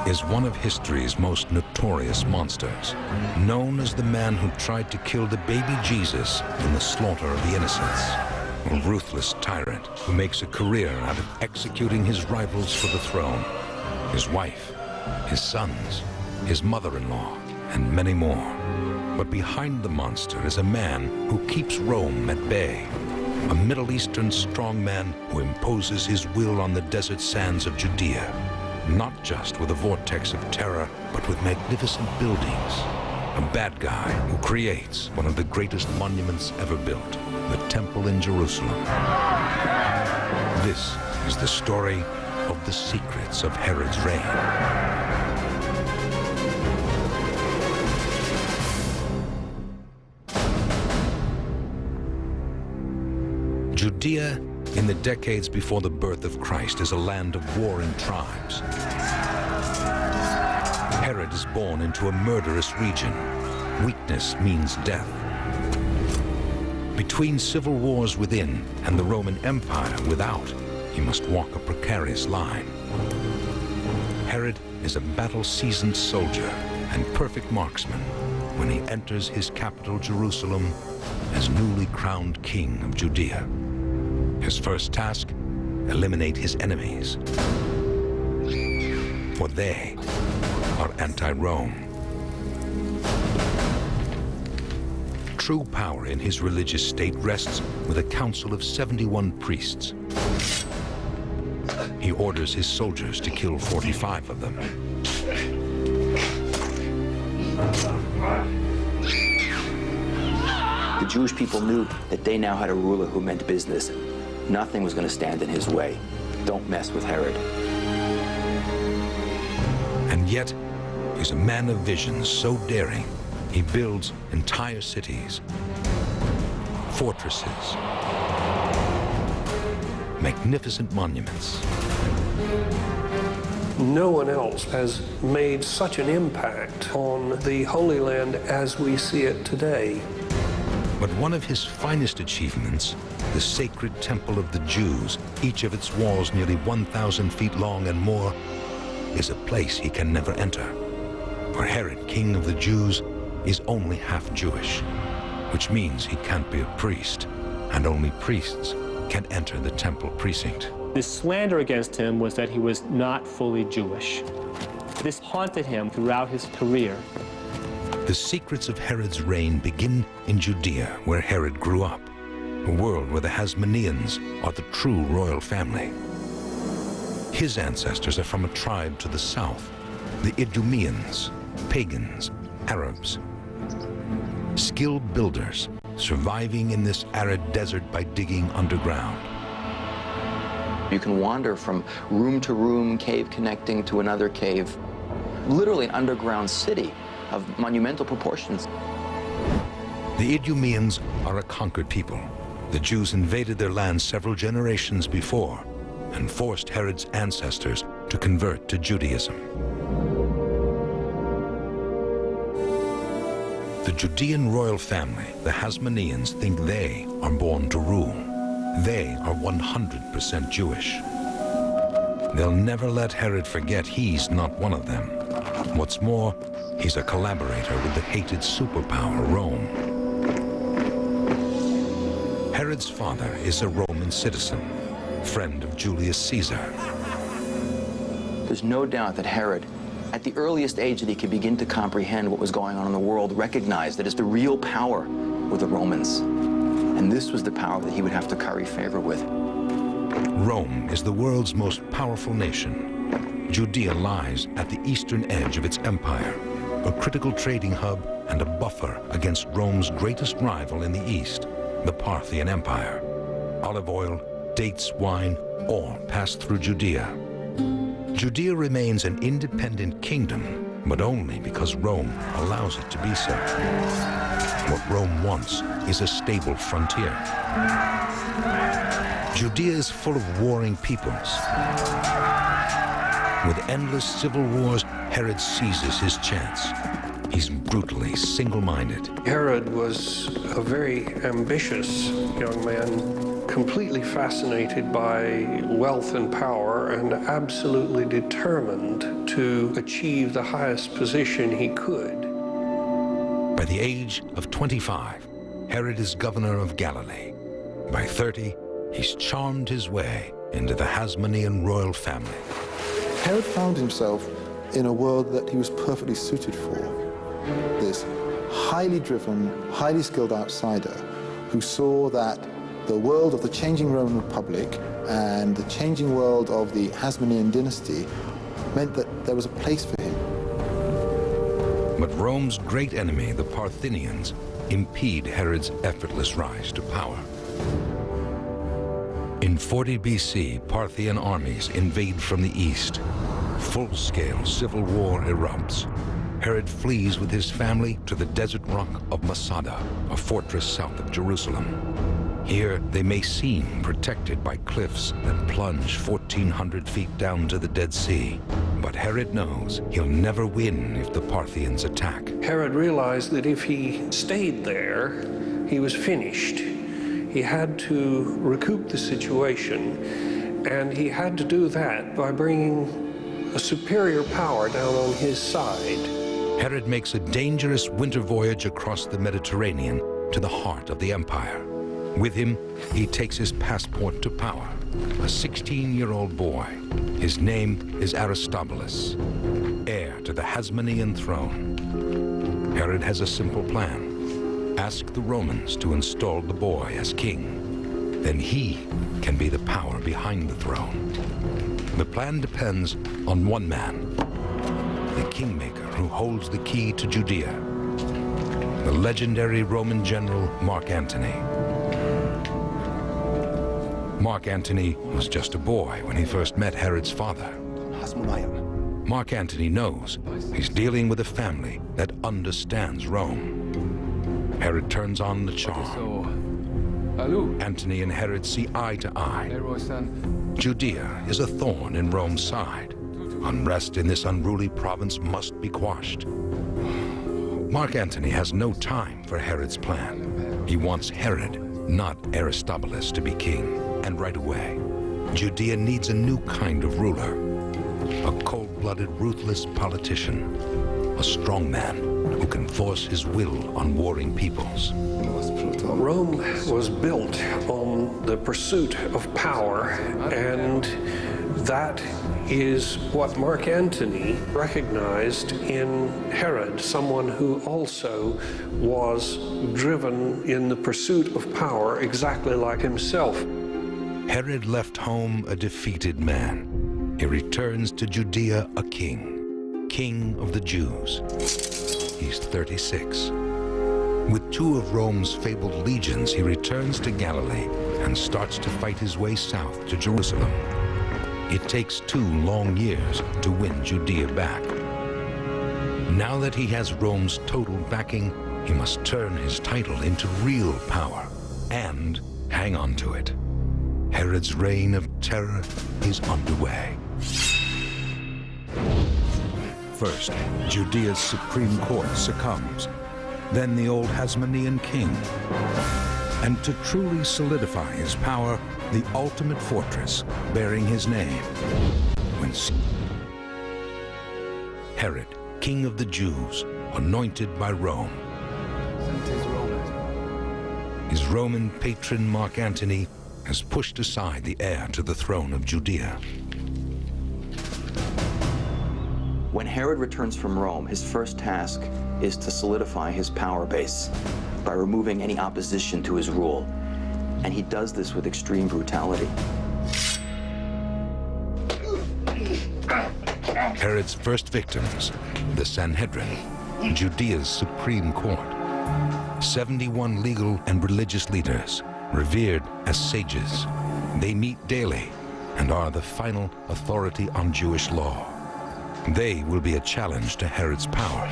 is one of history's most notorious monsters, known as the man who tried to kill the baby Jesus in the slaughter of the innocents. A ruthless tyrant who makes a career out of executing his rivals for the throne, his wife, his sons, his mother-in-law, and many more. But behind the monster is a man who keeps Rome at bay, a Middle Eastern strongman who imposes his will on the desert sands of Judea, not just with a vortex of terror, but with magnificent buildings. A bad guy who creates one of the greatest monuments ever built, the Temple in Jerusalem. This is the story of the secrets of Herod's reign. Judea, in the decades before the birth of Christ, is a land of warring tribes. Herod is born into a murderous region. Weakness means death. Between civil wars within and the Roman Empire without, he must walk a precarious line. Herod is a battle-seasoned soldier and perfect marksman when he enters his capital, Jerusalem, as newly crowned king of Judea. His first task, eliminate his enemies, for they are anti-Rome. True power in his religious state rests with a council of 71 priests. He orders his soldiers to kill 45 of them. The Jewish people knew that they now had a ruler who meant business. Nothing was going to stand in his way. Don't mess with Herod. And yet, he's a man of vision so daring, he builds entire cities, fortresses, magnificent monuments. No one else has made such an impact on the Holy Land as we see it today. But one of his finest achievements, the sacred temple of the Jews, each of its walls nearly 1,000 feet long and more, is a place he can never enter. For Herod, king of the Jews, is only half Jewish, which means he can't be a priest, and only priests can enter the temple precinct. The slander against him was that he was not fully Jewish. This haunted him throughout his career. The secrets of Herod's reign begin in Judea, where Herod grew up, a world where the Hasmoneans are the true royal family. His ancestors are from a tribe to the south, the Idumeans, pagans, Arabs. Skilled builders, surviving in this arid desert by digging underground. You can wander from room to room, cave connecting to another cave. Literally an underground city of monumental proportions. The Idumeans are a conquered people. The Jews invaded their land several generations before and forced Herod's ancestors to convert to Judaism. The Judean royal family, the Hasmoneans, think they are born to rule. They are 100% Jewish. They'll never let Herod forget he's not one of them. What's more, he's a collaborator with the hated superpower, Rome. Herod's father is a Roman citizen, friend of Julius Caesar. There's no doubt that Herod, at the earliest age that he could begin to comprehend what was going on in the world, recognized that the real power were the Romans. And this was the power that he would have to curry favor with. Rome is the world's most powerful nation. Judea lies at the eastern edge of its empire, a critical trading hub and a buffer against Rome's greatest rival in the east, the Parthian Empire. Olive oil, dates, wine, all pass through Judea. Judea remains an independent kingdom, but only because Rome allows it to be so. What Rome wants is a stable frontier. Judea is full of warring peoples. With endless civil wars, Herod seizes his chance. He's brutally single-minded. Herod was a very ambitious young man, completely fascinated by wealth and power and absolutely determined to achieve the highest position he could. By the age of 25, Herod is governor of Galilee. By 30, he's charmed his way into the Hasmonean royal family. Herod found himself in a world that he was perfectly suited for. This highly driven, highly skilled outsider who saw that the world of the changing Roman Republic and the changing world of the Hasmonean dynasty meant that there was a place for him. But Rome's great enemy, the Parthians, impede Herod's effortless rise to power. In 40 B.C., Parthian armies invade from the east. Full-scale civil war erupts. Herod flees with his family to the desert rock of Masada, a fortress south of Jerusalem. Here, they may seem protected by cliffs that plunge 1,400 feet down to the Dead Sea. But Herod knows he'll never win if the Parthians attack. Herod realized that if he stayed there, he was finished. He had to recoup the situation, and he had to do that by bringing a superior power down on his side. Herod makes a dangerous winter voyage across the Mediterranean to the heart of the empire. With him, he takes his passport to power, a 16-year-old boy. His name is Aristobulus, heir to the Hasmonean throne. Herod has a simple plan. Ask the Romans to install the boy as king. Then he can be the power behind the throne. The plan depends on one man, the kingmaker who holds the key to Judea, the legendary Roman general Mark Antony. Mark Antony was just a boy when he first met Herod's father. Mark Antony knows he's dealing with a family that understands Rome. Herod turns on the charm. Antony and Herod see eye to eye. Judea is a thorn in Rome's side. Unrest in this unruly province must be quashed. Mark Antony has no time for Herod's plan. He wants Herod, not Aristobulus, to be king. And right away, Judea needs a new kind of ruler. A cold-blooded, ruthless politician. A strong man who can force his will on warring peoples. Rome was built on the pursuit of power, and that is what Mark Antony recognized in Herod, someone who also was driven in the pursuit of power exactly like himself. Herod left home a defeated man. He returns to Judea a king, king of the Jews. He's 36. With 2 of Rome's fabled legions, he returns to Galilee and starts to fight his way south to Jerusalem. It takes 2 long years to win Judea back. Now that he has Rome's total backing, he must turn his title into real power and hang on to it. Herod's reign of terror is underway. First, Judea's Supreme Court succumbs, then the old Hasmonean king. And to truly solidify his power, the ultimate fortress bearing his name. Herod, king of the Jews, anointed by Rome. His Roman patron Mark Antony has pushed aside the heir to the throne of Judea. When Herod returns from Rome, his first task is to solidify his power base by removing any opposition to his rule. And he does this with extreme brutality. Herod's first victims, the Sanhedrin, Judea's Supreme Court. 71 legal and religious leaders, revered as sages. They meet daily and are the final authority on Jewish law. They will be a challenge to Herod's power.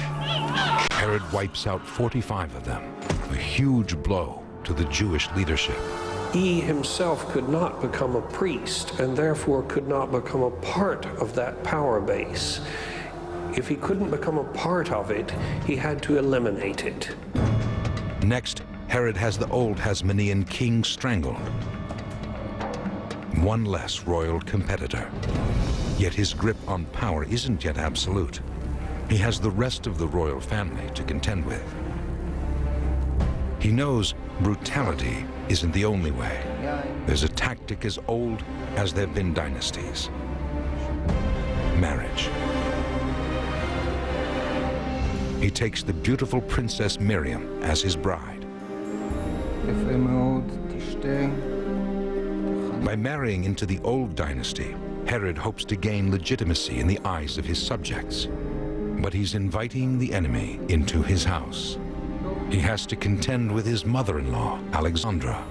Herod wipes out 45 of them, a huge blow to the Jewish leadership. He himself could not become a priest and therefore could not become a part of that power base. If he couldn't become a part of it, he had to eliminate it. Next, Herod has the old Hasmonean king strangled. one less royal competitor. Yet his grip on power isn't yet absolute. He has the rest of the royal family to contend with. He knows brutality isn't the only way. There's a tactic as old as there have been dynasties: marriage. He takes the beautiful Princess Miriam as his bride. By marrying into the old dynasty, Herod hopes to gain legitimacy in the eyes of his subjects. But he's inviting the enemy into his house. He has to contend with his mother-in-law, Alexandra,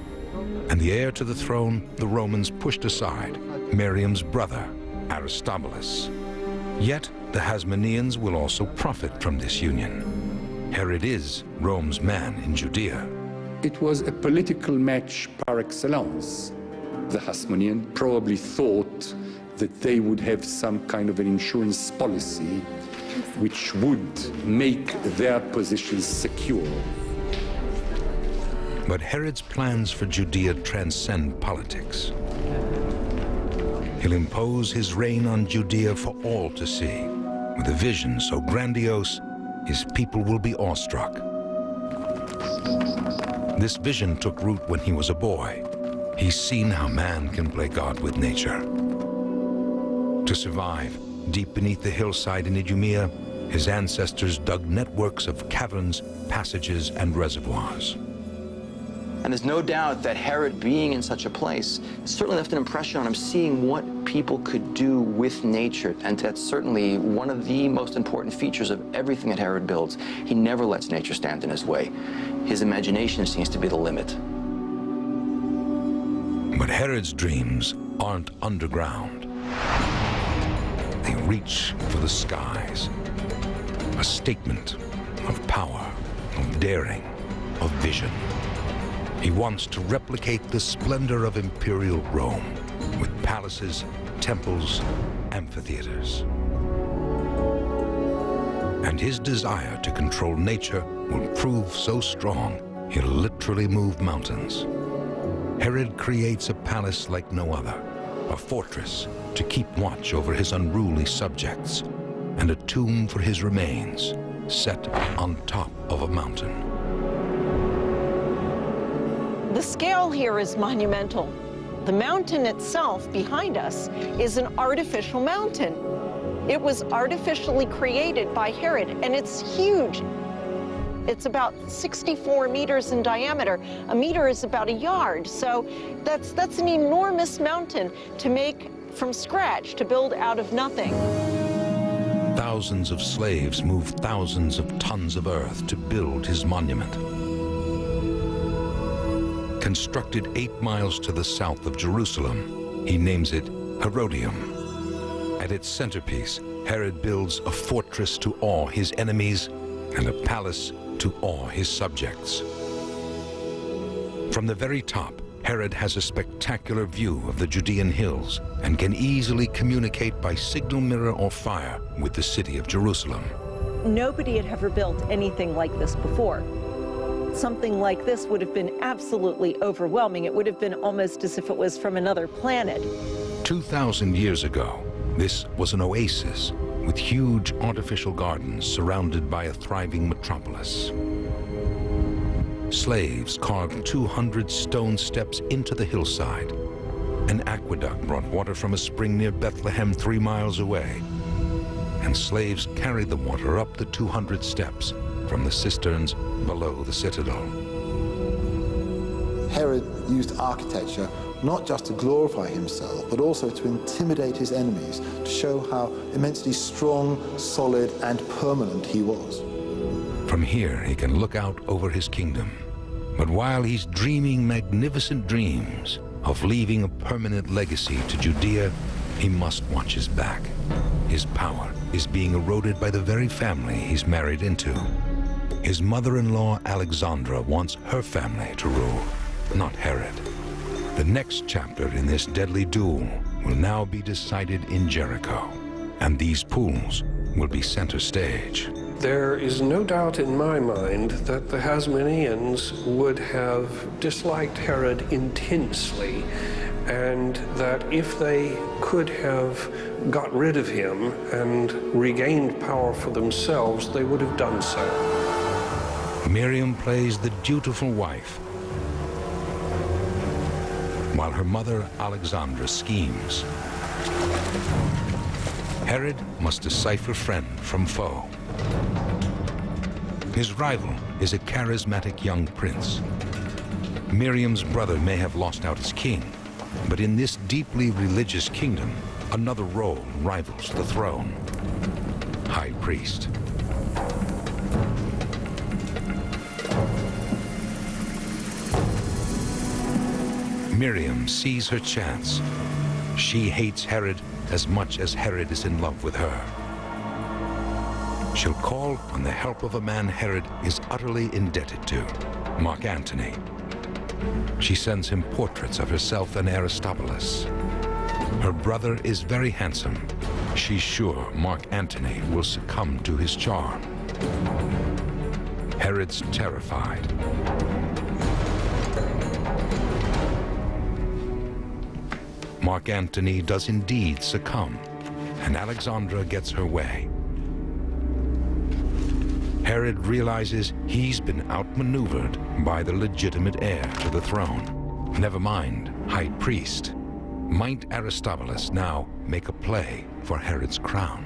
and the heir to the throne the Romans pushed aside, Miriam's brother, Aristobulus. Yet the Hasmoneans will also profit from this union. Herod is Rome's man in Judea. It was a political match par excellence. The Hasmonean probably thought that they would have some kind of an insurance policy which would make their positions secure. But Herod's plans for Judea transcend politics. He'll impose his reign on Judea for all to see. With a vision so grandiose, his people will be awestruck. This vision took root when he was a boy. He's seen how man can play God with nature. To survive, deep beneath the hillside in Idumea, his ancestors dug networks of caverns, passages, and reservoirs. And there's no doubt that Herod, being in such a place, certainly left an impression on him, seeing what people could do with nature. And that's certainly one of the most important features of everything that Herod builds. He never lets nature stand in his way. His imagination seems to be the limit. But Herod's dreams aren't underground. They reach for the skies. A statement of power, of daring, of vision. He wants to replicate the splendor of imperial Rome with palaces, temples, amphitheaters. And his desire to control nature will prove so strong, he'll literally move mountains. Herod creates a palace like no other, a fortress to keep watch over his unruly subjects, and a tomb for his remains set on top of a mountain. The scale here is monumental. The mountain itself behind us is an artificial mountain. It was artificially created by Herod, and it's huge. It's about 64 meters in diameter. A meter is about a yard, so that's an enormous mountain to make from scratch, to build out of nothing. Thousands of slaves moved thousands of tons of earth to build his monument. Constructed 8 miles to the south of Jerusalem, he names it Herodium. At its centerpiece, Herod builds a fortress to awe his enemies and a palace to awe his subjects. From the very top, Herod has a spectacular view of the Judean hills and can easily communicate by signal mirror or fire with the city of Jerusalem. Nobody had ever built anything like this before. Something like this would have been absolutely overwhelming. It would have been almost as if it was from another planet. 2,000 years ago, this was an oasis with huge artificial gardens surrounded by a thriving metropolis. Slaves carved 200 stone steps into the hillside. An aqueduct brought water from a spring near Bethlehem 3 miles away. And slaves carried the water up the 200 steps from the cisterns below the citadel. Herod used architecture not just to glorify himself, but also to intimidate his enemies, to show how immensely strong, solid, and permanent he was. From here, he can look out over his kingdom. But while he's dreaming magnificent dreams of leaving a permanent legacy to Judea, he must watch his back. His power is being eroded by the very family he's married into. His mother-in-law, Alexandra, wants her family to rule, not Herod. The next chapter in this deadly duel will now be decided in Jericho, and these pools will be center stage. There is no doubt in my mind that the Hasmoneans would have disliked Herod intensely and that if they could have got rid of him and regained power for themselves, they would have done so. Miriam plays the dutiful wife, while her mother Alexandra schemes. Herod must decipher friend from foe. His rival is a charismatic young prince. Miriam's brother may have lost out as king, but in this deeply religious kingdom, another role rivals the throne: high priest. Miriam sees her chance. She hates Herod as much as Herod is in love with her. She'll call on the help of a man Herod is utterly indebted to, Mark Antony. She sends him portraits of herself and Aristobulus. Her brother is very handsome. She's sure Mark Antony will succumb to his charm. Herod's terrified. Mark Antony does indeed succumb, and Alexandra gets her way. Herod realizes he's been outmaneuvered by the legitimate heir to the throne. Never mind, high priest. Might Aristobulus now make a play for Herod's crown?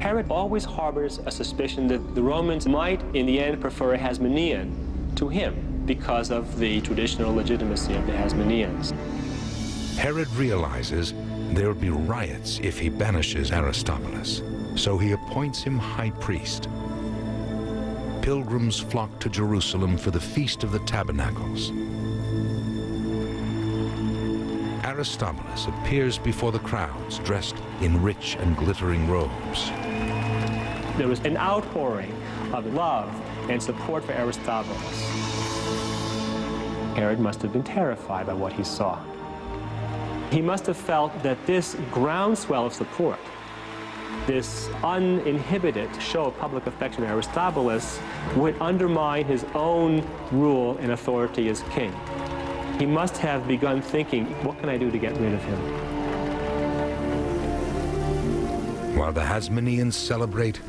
Herod always harbors a suspicion that the Romans might, in the end, prefer a Hasmonean to him because of the traditional legitimacy of the Hasmoneans. Herod realizes there'll be riots if he banishes Aristobulus, so he appoints him high priest. Pilgrims flock to Jerusalem for the Feast of the Tabernacles. Aristobulus appears before the crowds dressed in rich and glittering robes. There was an outpouring of love and support for Aristobulus. Herod must have been terrified by what he saw. He must have felt that this groundswell of support, this uninhibited show of public affection to Aristobulus, would undermine his own rule and authority as king. He must have begun thinking, what can I do to get rid of him? While the Hasmoneans celebrate,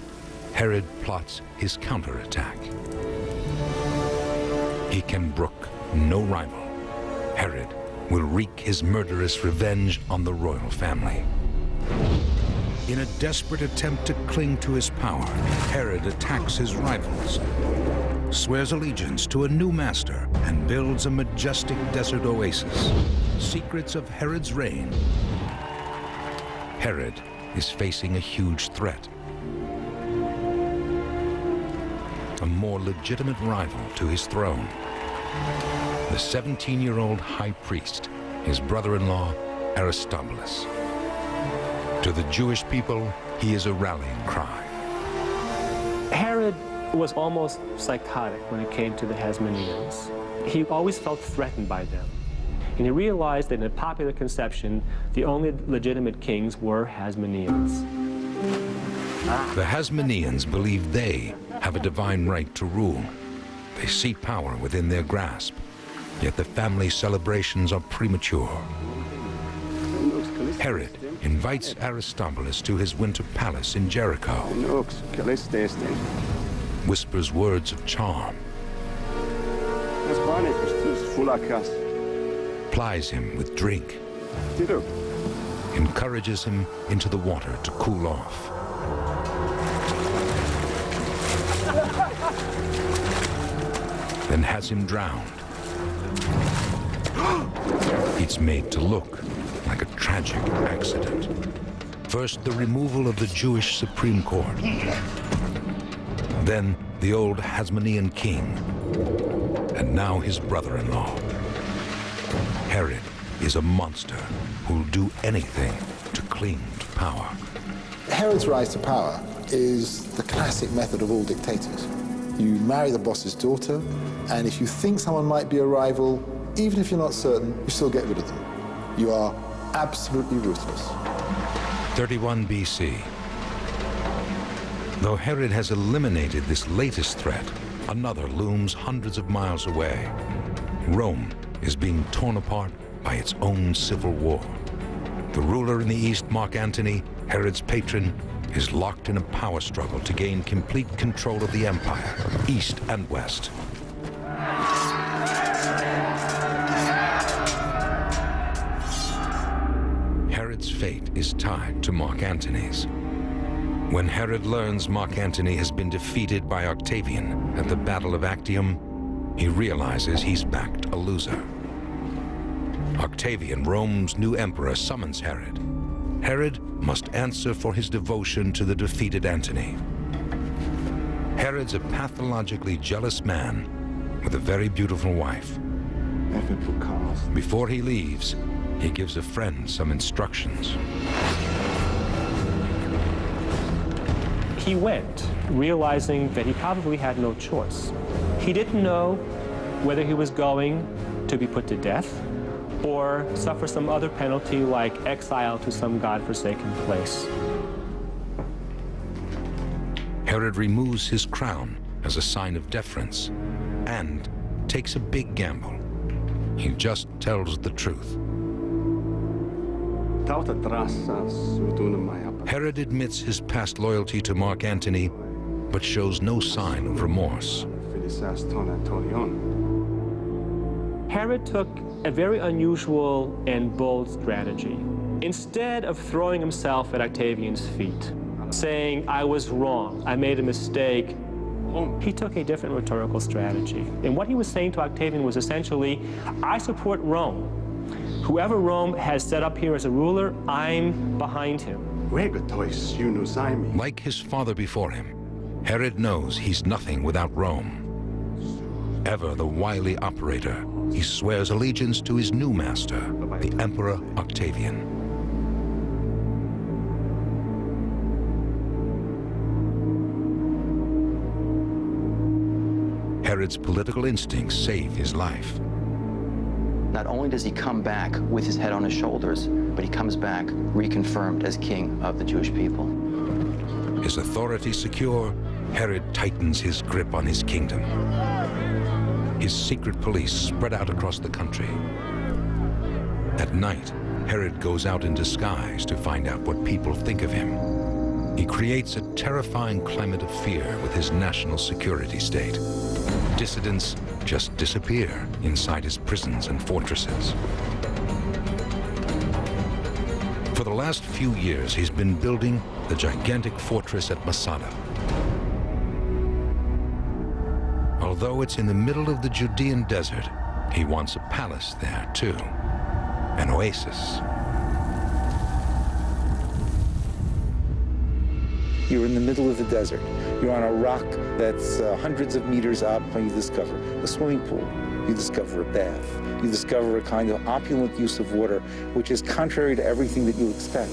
Herod plots his counterattack. He can brook no rival. Herod will wreak his murderous revenge on the royal family. In a desperate attempt to cling to his power, Herod attacks his rivals, swears allegiance to a new master, and builds a majestic desert oasis. Secrets of Herod's reign. Herod is facing a huge threat. A more legitimate rival to his throne. The 17-year-old high priest, his brother-in-law, Aristobulus. To the Jewish people, he is a rallying cry. Herod was almost psychotic when it came to the Hasmoneans. He always felt threatened by them. And he realized that in a popular conception, the only legitimate kings were Hasmoneans. The Hasmoneans believe they have a divine right to rule. They see power within their grasp, yet the family celebrations are premature. Herod invites Aristobulus to his winter palace in Jericho, whispers words of charm, plies him with drink, encourages him into the water to cool off. Then has him drowned. It's made to look like a tragic accident. First, the removal of the Jewish Supreme Court. Then, the old Hasmonean king. And now his brother-in-law. Herod is a monster who'll do anything to cling to power. Herod's rise to power is the classic method of all dictators. You marry the boss's daughter, and if you think someone might be a rival, even if you're not certain, you still get rid of them. You are absolutely ruthless. 31 B.C. Though Herod has eliminated this latest threat, another looms hundreds of miles away. Rome is being torn apart by its own civil war. The ruler in the east, Mark Antony, Herod's patron, is locked in a power struggle to gain complete control of the empire, east and west. Herod's fate is tied to Mark Antony's. When Herod learns Mark Antony has been defeated by Octavian at the Battle of Actium, he realizes he's backed a loser. Octavian, Rome's new emperor, summons Herod. Herod must answer for his devotion to the defeated Antony. Herod's a pathologically jealous man with a very beautiful wife. Before he leaves, he gives a friend some instructions. He went, realizing that he probably had no choice. He didn't know whether he was going to be put to death or suffer some other penalty like exile to some God-forsaken place. Herod removes his crown as a sign of deference and takes a big gamble. He just tells the truth. Herod admits his past loyalty to Mark Antony, but shows no sign of remorse. Herod took a very unusual and bold strategy. Instead of throwing himself at Octavian's feet, saying, "I was wrong, I made a mistake," he took a different rhetorical strategy. And what he was saying to Octavian was essentially, "I support Rome. Whoever Rome has set up here as a ruler, I'm behind him." Like his father before him, Herod knows he's nothing without Rome. Ever the wily operator, he swears allegiance to his new master, the Emperor Octavian. Herod's political instincts save his life. Not only does he come back with his head on his shoulders, but he comes back reconfirmed as king of the Jewish people. His authority secure, Herod tightens his grip on his kingdom. His secret police spread out across the country. At night, Herod goes out in disguise to find out what people think of him. He creates a terrifying climate of fear with his national security state. Dissidents just disappear inside his prisons and fortresses. For the last few years, he's been building the gigantic fortress at Masada. Although it's in the middle of the Judean desert, he wants a palace there too, an oasis. You're in the middle of the desert. You're on a rock that's hundreds of meters up, and you discover a swimming pool. You discover a bath. You discover a kind of opulent use of water, which is contrary to everything that you expect.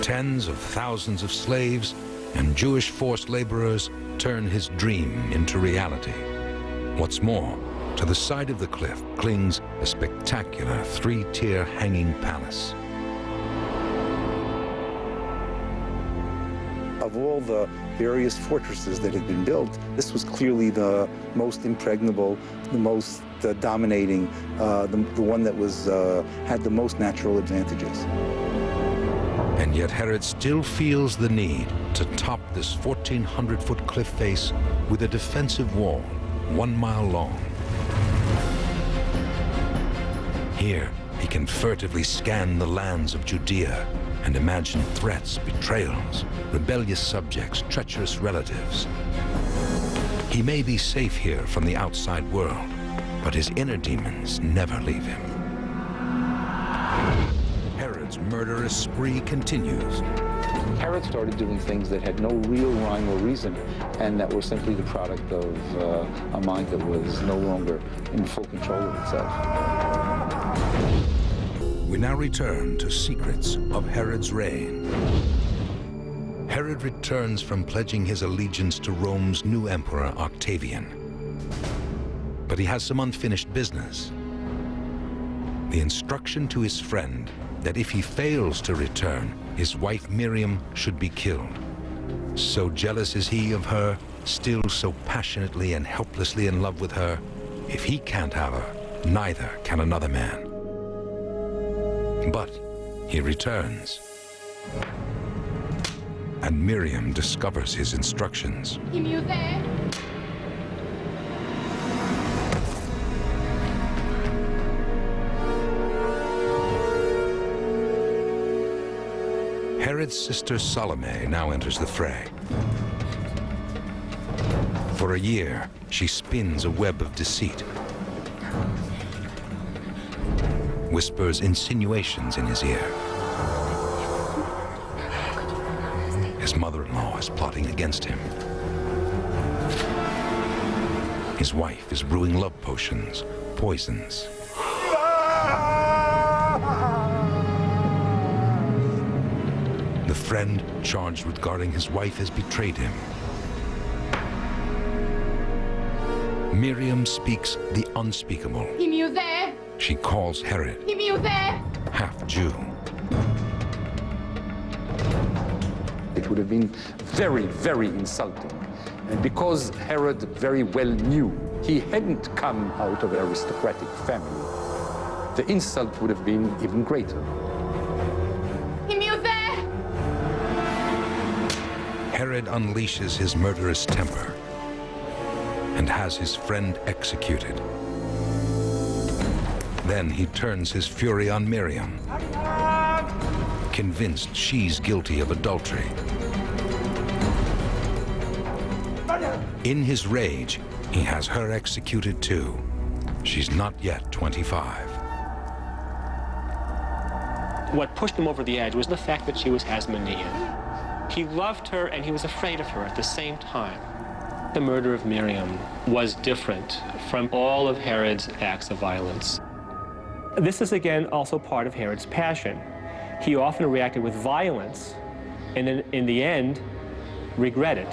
Tens of thousands of slaves and Jewish forced laborers turn his dream into reality. What's more, to the side of the cliff clings a spectacular three-tier hanging palace. Of all the various fortresses that had been built, this was clearly the most impregnable, the most dominating, the one that was had the most natural advantages. And yet Herod still feels the need to top this 1,400-foot cliff face with a defensive wall 1 mile long. Here, he can furtively scan the lands of Judea and imagine threats, betrayals, rebellious subjects, treacherous relatives. He may be safe here from the outside world, but his inner demons never leave him. Herod's murderous spree continues. Herod started doing things that had no real rhyme or reason, and that were simply the product of a mind that was no longer in full control of itself. We now return to secrets of Herod's reign. Herod returns from pledging his allegiance to Rome's new emperor, Octavian. But he has some unfinished business. The instruction to his friend that if he fails to return, his wife Miriam should be killed. So jealous is he of her, still so passionately and helplessly in love with her, if he can't have her, neither can another man. But he returns, and Miriam discovers his instructions. Herod's sister Salome now enters the fray. For a year, she spins a web of deceit, whispers insinuations in his ear. His mother-in-law is plotting against him. His wife is brewing love potions, poisons. The friend charged with guarding his wife has betrayed him. Miriam speaks the unspeakable. She calls Herod half Jew. It would have been very, very insulting. And because Herod very well knew he hadn't come out of an aristocratic family, the insult would have been even greater. Herod unleashes his murderous temper and has his friend executed. Then he turns his fury on Miriam, convinced she's guilty of adultery. In his rage, he has her executed too. She's not yet 25. What pushed him over the edge was the fact that she was Hasmonean. He loved her and he was afraid of her at the same time. The murder of Miriam was different from all of Herod's acts of violence. This is again also part of Herod's passion. He often reacted with violence and then in the end regretted.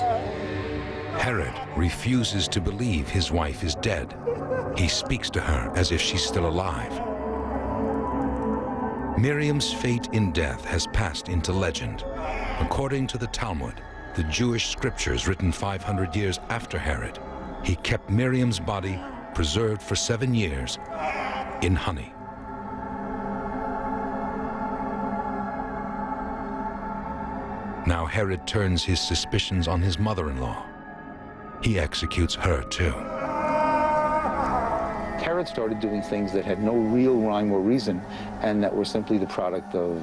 Herod refuses to believe his wife is dead. He speaks to her as if she's still alive. Miriam's fate in death has passed into legend. According to the Talmud, the Jewish scriptures written 500 years after Herod, he kept Miriam's body preserved for 7 years in honey. Now Herod turns his suspicions on his mother-in-law. He executes her too. Herod started doing things that had no real rhyme or reason, and that were simply the product of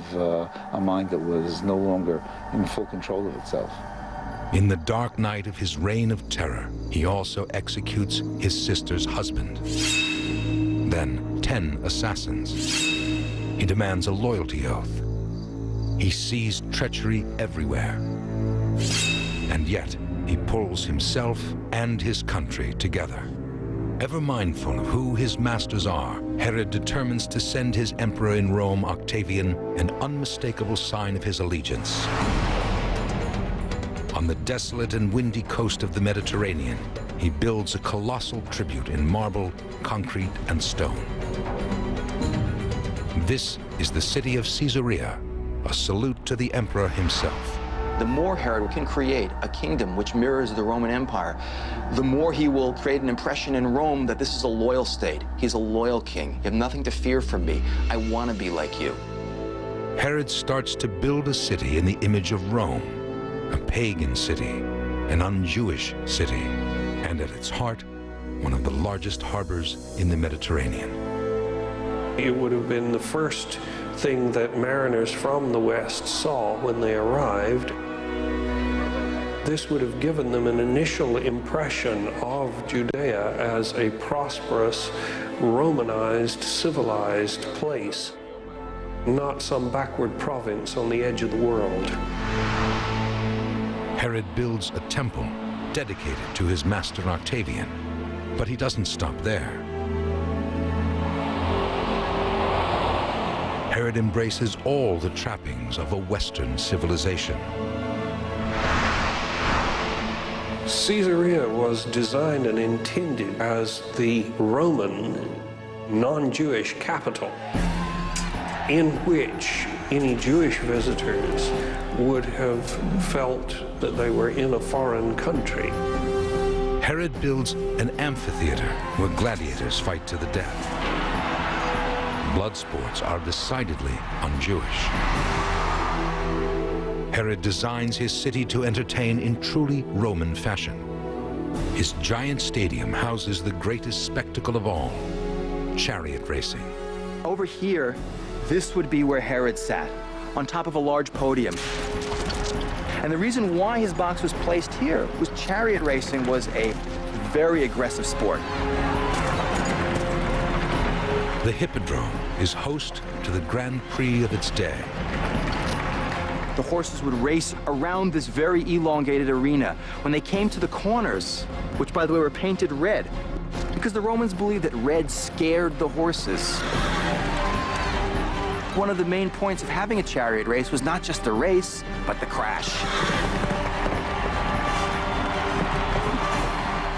a mind that was no longer in full control of itself. In the dark night of his reign of terror, he also executes his sister's husband. Then 10 assassins. He demands a loyalty oath. He sees treachery everywhere. And yet, he pulls himself and his country together. Ever mindful of who his masters are, Herod determines to send his emperor in Rome, Octavian, an unmistakable sign of his allegiance. On the desolate and windy coast of the Mediterranean, he builds a colossal tribute in marble, concrete, and stone. This is the city of Caesarea, a salute to the emperor himself. The more Herod can create a kingdom which mirrors the Roman Empire, the more he will create an impression in Rome that this is a loyal state. He's a loyal king. You have nothing to fear from me. I want to be like you. Herod starts to build a city in the image of Rome, a pagan city, an un-Jewish city, and at its heart, one of the largest harbors in the Mediterranean. It would have been the first thing that mariners from the West saw when they arrived. This would have given them an initial impression of Judea as a prosperous, Romanized, civilized place, not some backward province on the edge of the world. Herod builds a temple dedicated to his master Octavian, but he doesn't stop there. Herod embraces all the trappings of a Western civilization. Caesarea was designed and intended as the Roman, non-Jewish capital, in which any Jewish visitors would have felt that they were in a foreign country. Herod builds an amphitheater where gladiators fight to the death. blood sports are decidedly un-Jewish. Herod designs his city to entertain in truly Roman fashion. His giant stadium houses the greatest spectacle of all, chariot racing. Over here, this would be where Herod sat, on top of a large podium. And the reason why his box was placed here was chariot racing was a very aggressive sport. The Hippodrome is host to the Grand Prix of its day. The horses would race around this very elongated arena. When they came to the corners, which by the way were painted red, because the Romans believed that red scared the horses. One of the main points of having a chariot race was not just the race, but the crash.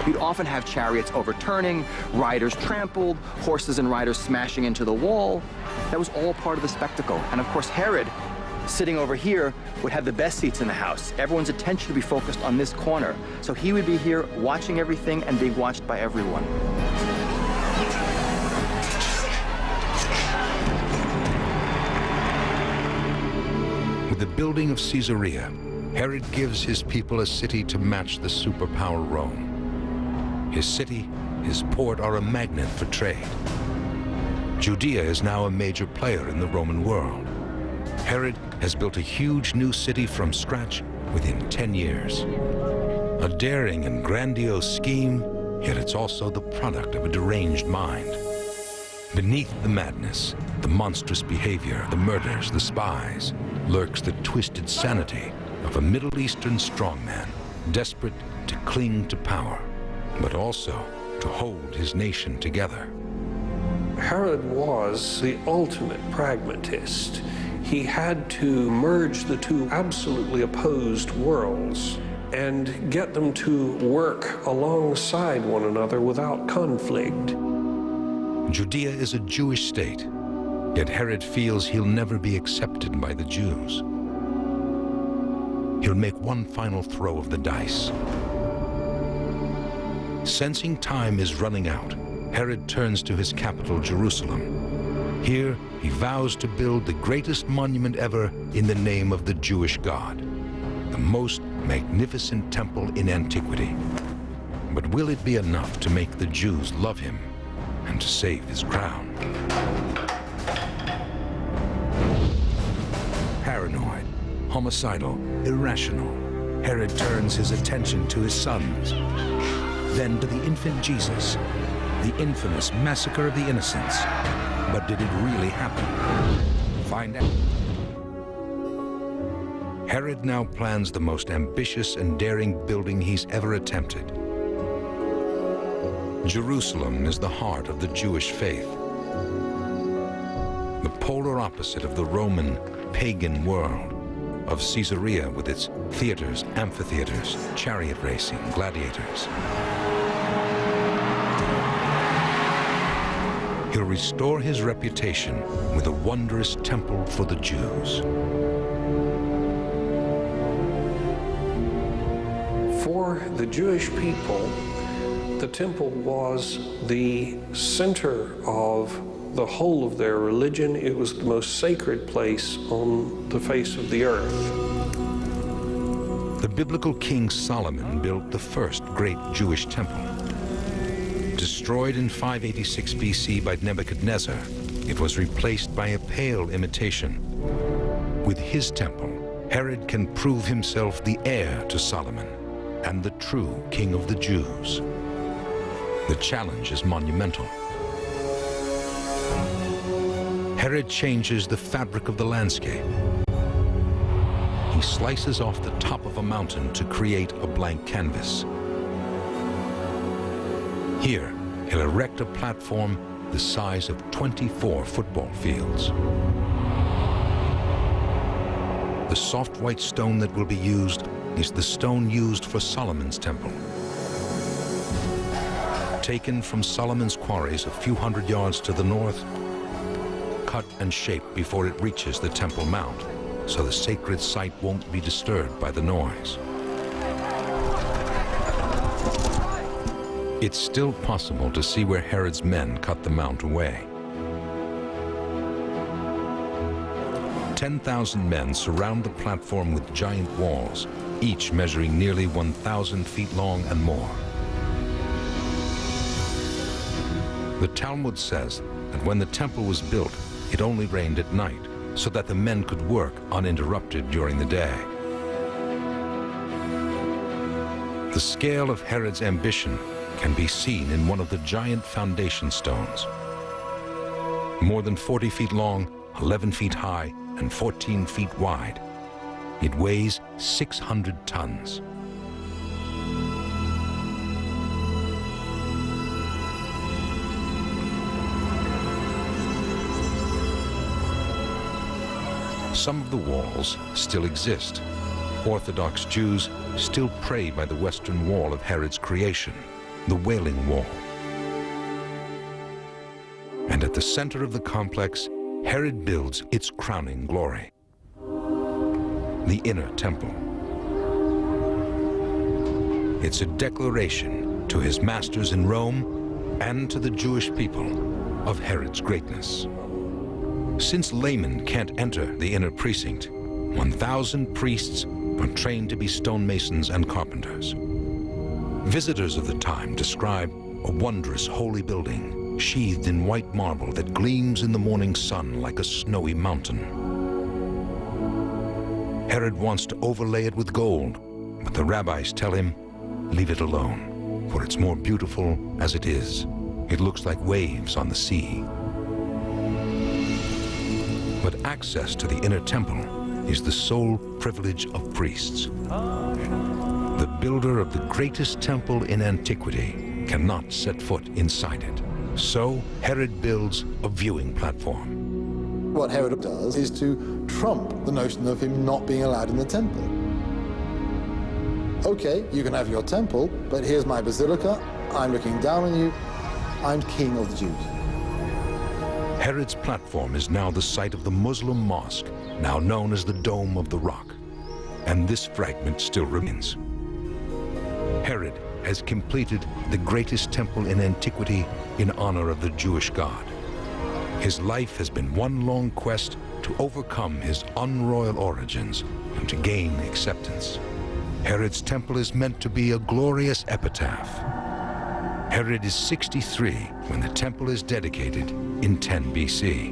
You'd often have chariots overturning, riders trampled, horses and riders smashing into the wall. That was all part of the spectacle. And of course, Herod, sitting over here, would have the best seats in the house. Everyone's attention would be focused on this corner. So he would be here watching everything and being watched by everyone. With the building of Caesarea, Herod gives his people a city to match the superpower Rome. His city, his port are a magnet for trade. Judea is now a major player in the Roman world. Herod has built a huge new city from scratch within 10 years. A daring and grandiose scheme, yet it's also the product of a deranged mind. Beneath the madness, the monstrous behavior, the murders, the spies, lurks the twisted sanity of a Middle Eastern strongman, desperate to cling to power, but also to hold his nation together. Herod was the ultimate pragmatist. He had to merge the two absolutely opposed worlds and get them to work alongside one another without conflict. Judea is a Jewish state, yet Herod feels he'll never be accepted by the Jews. He'll make one final throw of the dice. Sensing time is running out, Herod turns to his capital, Jerusalem. Here, he vows to build the greatest monument ever in the name of the Jewish God, the most magnificent temple in antiquity. But will it be enough to make the Jews love him and to save his crown? Paranoid, homicidal, irrational, Herod turns his attention to his sons, then to the infant Jesus, the infamous massacre of the innocents. But did it really happen? Find out. Herod now plans the most ambitious and daring building he's ever attempted. Jerusalem is the heart of the Jewish faith, the polar opposite of the Roman pagan world, of Caesarea with its theaters, amphitheaters, chariot racing, gladiators. He'll restore his reputation with a wondrous temple for the Jews. For the Jewish people, the temple was the center of the whole of their religion. It was the most sacred place on the face of the earth. The biblical king Solomon built the first great Jewish temple. Destroyed in 586 B.C. by Nebuchadnezzar, it was replaced by a pale imitation. With his temple, Herod can prove himself the heir to Solomon and the true king of the Jews. The challenge is monumental. Herod changes the fabric of the landscape. He slices off the top of a mountain to create a blank canvas. Here, he'll erect a platform the size of 24 football fields. The soft white stone that will be used is the stone used for Solomon's temple. Taken from Solomon's quarries a few hundred yards to the north, cut and shaped before it reaches the Temple Mount, so the sacred site won't be disturbed by the noise. It's still possible to see where Herod's men cut the mount away. 10,000 men surround the platform with giant walls, each measuring nearly 1,000 feet long and more. The Talmud says that when the temple was built, it only rained at night, so that the men could work uninterrupted during the day. The scale of Herod's ambition can be seen in one of the giant foundation stones. More than 40 feet long, 11 feet high, and 14 feet wide. It weighs 600 tons. Some of the walls still exist. Orthodox Jews still pray by the western wall of Herod's creation, the Wailing Wall. And at the center of the complex, Herod builds its crowning glory, the inner temple. It's a declaration to his masters in Rome and to the Jewish people of Herod's greatness. Since laymen can't enter the inner precinct, 1,000 priests are trained to be stonemasons and carpenters. Visitors of the time describe a wondrous holy building, sheathed in white marble that gleams in the morning sun like a snowy mountain. Herod wants to overlay it with gold, but the rabbis tell him, leave it alone, for it's more beautiful as it is. It looks like waves on the sea. But access to the inner temple is the sole privilege of priests. The builder of the greatest temple in antiquity cannot set foot inside it. So Herod builds a viewing platform. What Herod does is to trump the notion of him not being allowed in the temple. Okay, you can have your temple, but here's my basilica. I'm looking down on you. I'm king of the Jews. Herod's platform is now the site of the Muslim mosque, now known as the Dome of the Rock. And this fragment still remains. Herod has completed the greatest temple in antiquity in honor of the Jewish God. His life has been one long quest to overcome his unroyal origins and to gain acceptance. Herod's temple is meant to be a glorious epitaph. Herod is 63 when the temple is dedicated in 10 B.C.,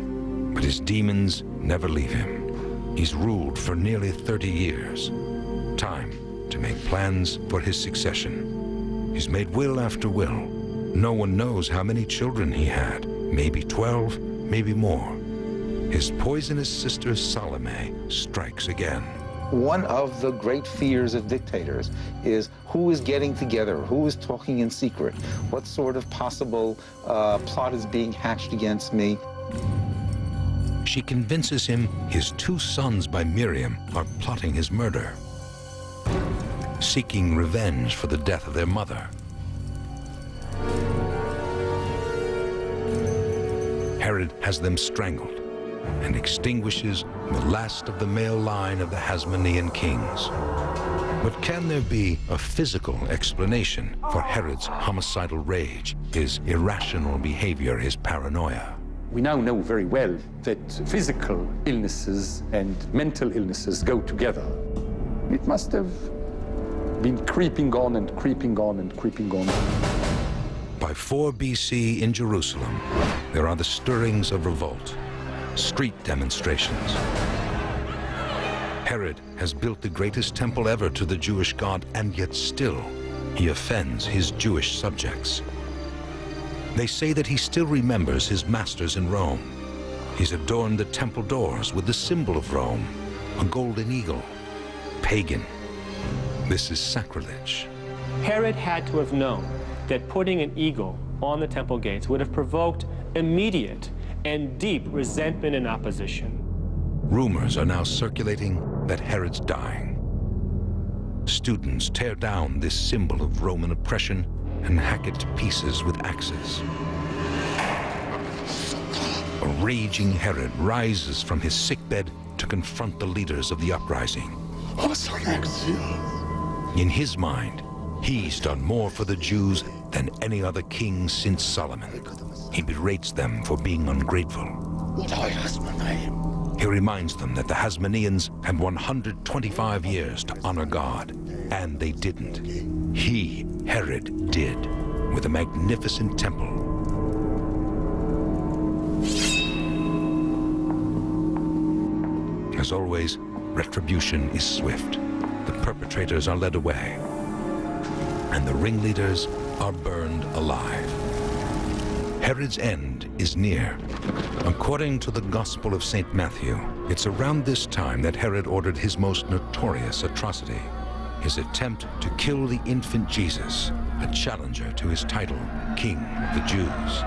but his demons never leave him. He's ruled for nearly 30 years. Time to make plans for his succession. He's made will after will. No one knows how many children he had, maybe 12, maybe more. His poisonous sister Salome strikes again. One of the great fears of dictators is who is getting together, who is talking in secret, what sort of possible plot is being hatched against me. She convinces him his 2 sons by Miriam are plotting his murder, seeking revenge for the death of their mother. Herod has them strangled and extinguishes the last of the male line of the Hasmonean kings. But can there be a physical explanation for Herod's homicidal rage, his irrational behavior, his paranoia? We now know very well that physical illnesses and mental illnesses go together. It must have been creeping on and creeping on and creeping on. By 4 B.C. in Jerusalem, there are the stirrings of revolt, street demonstrations. Herod has built the greatest temple ever to the Jewish God, and yet still he offends his Jewish subjects. They say that he still remembers his masters in Rome. He's adorned the temple doors with the symbol of Rome, a golden eagle. Pagan. This is sacrilege. Herod had to have known that putting an eagle on the temple gates would have provoked immediate and deep resentment and opposition. Rumors are now circulating that Herod's dying. Students tear down this symbol of Roman oppression and hack it to pieces with axes. A raging Herod rises from his sickbed to confront the leaders of the uprising. In his mind, he's done more for the Jews than any other king since Solomon. He berates them for being ungrateful. he reminds them that the Hasmoneans had 125 years to honor God, and they didn't. He, Herod, did, with a magnificent temple. As always, retribution is swift. The perpetrators are led away, and the ringleaders are burned alive. Herod's end is near. According to the Gospel of St. Matthew, it's around this time that Herod ordered his most notorious atrocity, his attempt to kill the infant Jesus, a challenger to his title, King of the Jews.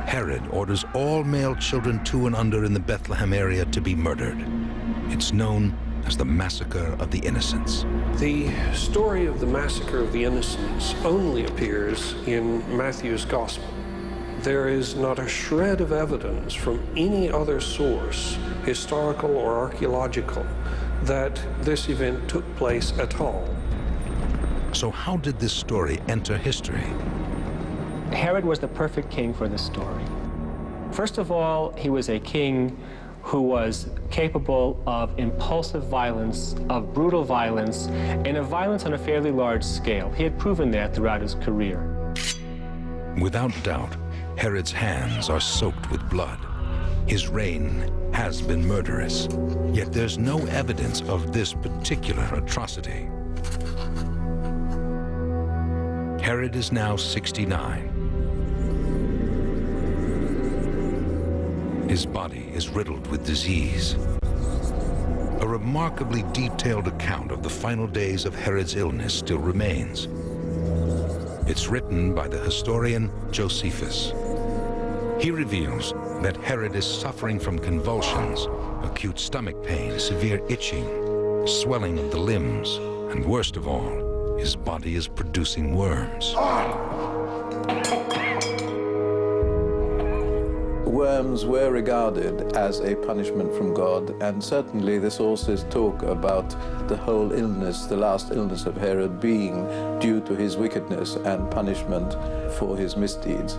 Herod orders all male children 2 and under in the Bethlehem area to be murdered. It's known as the Massacre of the Innocents. The story of the Massacre of the Innocents only appears in Matthew's Gospel. There is not a shred of evidence from any other source, historical or archaeological, that this event took place at all. So how did this story enter history? Herod was the perfect king for this story. First of all, he was a king who was capable of impulsive violence, of brutal violence, and of violence on a fairly large scale. He had proven that throughout his career. Without doubt, Herod's hands are soaked with blood. His reign has been murderous, yet there's no evidence of this particular atrocity. Herod is now 69. His body is riddled with disease. A remarkably detailed account of the final days of Herod's illness still remains. It's written by the historian Josephus. He reveals that Herod is suffering from convulsions, acute stomach pain, severe itching, swelling of the limbs, and worst of all, his body is producing worms. Worms were regarded as a punishment from God, and certainly the sources talk about the whole illness, the last illness of Herod, being due to his wickedness and punishment for his misdeeds.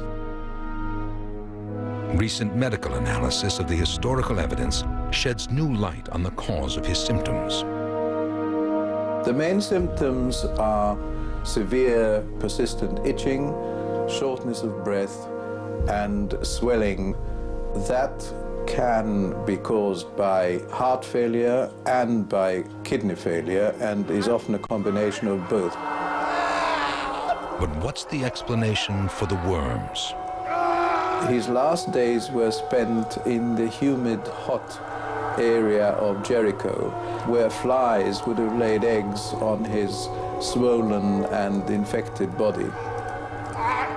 Recent medical analysis of the historical evidence sheds new light on the cause of his symptoms. The main symptoms are severe, persistent itching, shortness of breath, and swelling. That can be caused by heart failure and by kidney failure, and is often a combination of both. But what's the explanation for the worms? His last days were spent in the humid, hot area of Jericho, where flies would have laid eggs on his swollen and infected body,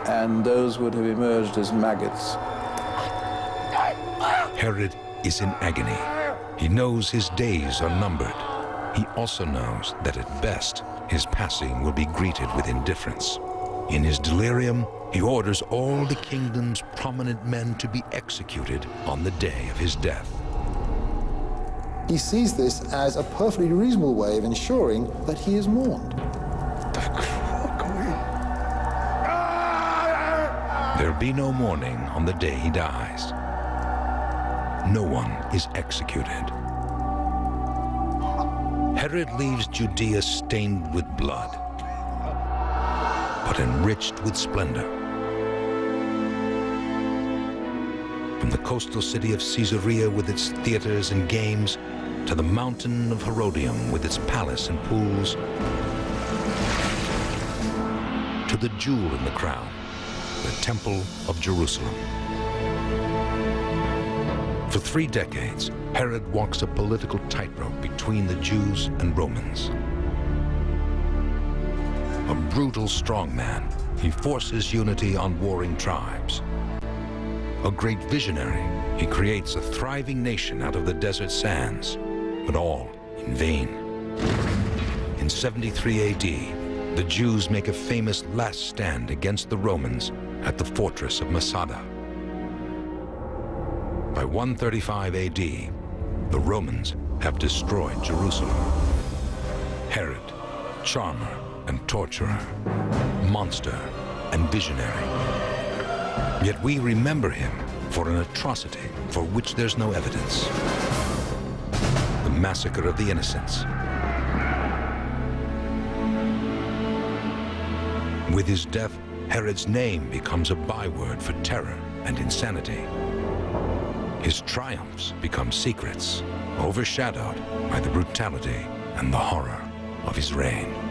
and those would have emerged as maggots. Herod is in agony. He knows his days are numbered. He also knows that at best, his passing will be greeted with indifference. In his delirium, he orders all the kingdom's prominent men to be executed on the day of his death. He sees this as a perfectly reasonable way of ensuring that he is mourned. There'll be no mourning on the day he dies. No one is executed. Herod leaves Judea stained with blood, but enriched with splendor. From the coastal city of Caesarea with its theaters and games, to the mountain of Herodium with its palace and pools, to the jewel in the crown, the Temple of Jerusalem. For 3 decades, Herod walks a political tightrope between the Jews and Romans. A brutal strongman, he forces unity on warring tribes. A great visionary, he creates a thriving nation out of the desert sands, but all in vain. In 73 AD, the Jews make a famous last stand against the Romans at the fortress of Masada. By 135 AD, the Romans have destroyed Jerusalem. Herod, charmer and torturer, monster and visionary. Yet we remember him for an atrocity for which there's no evidence. massacre of the innocents. With his death, Herod's name becomes a byword for terror and insanity. His triumphs become secrets, overshadowed by the brutality and the horror of his reign.